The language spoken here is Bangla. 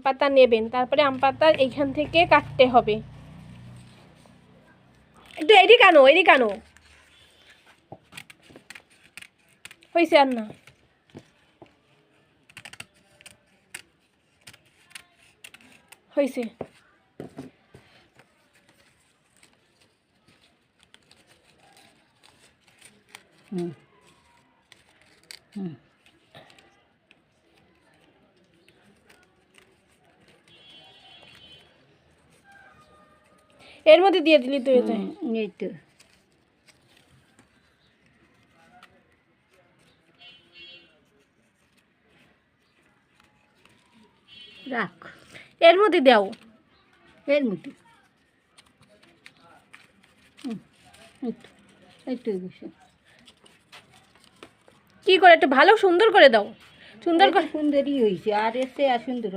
পাতা নেবেন, তারপরে আম পাতা এইখান থেকে কাটতে হবে। একটু এদিকে আনো, এদিকে আনো। হয়েছে আর না। হয়েছে। এর মধ্যে দিয়ে দিলি তো এটা। এই তো রাখ, এর মধ্যে দাও। এর মধ্যে এই তো বসে কি করে একটু ভালো সুন্দর করে দাও, সুন্দর করে। সুন্দরই হয়েছে, আর এসে আর সুন্দর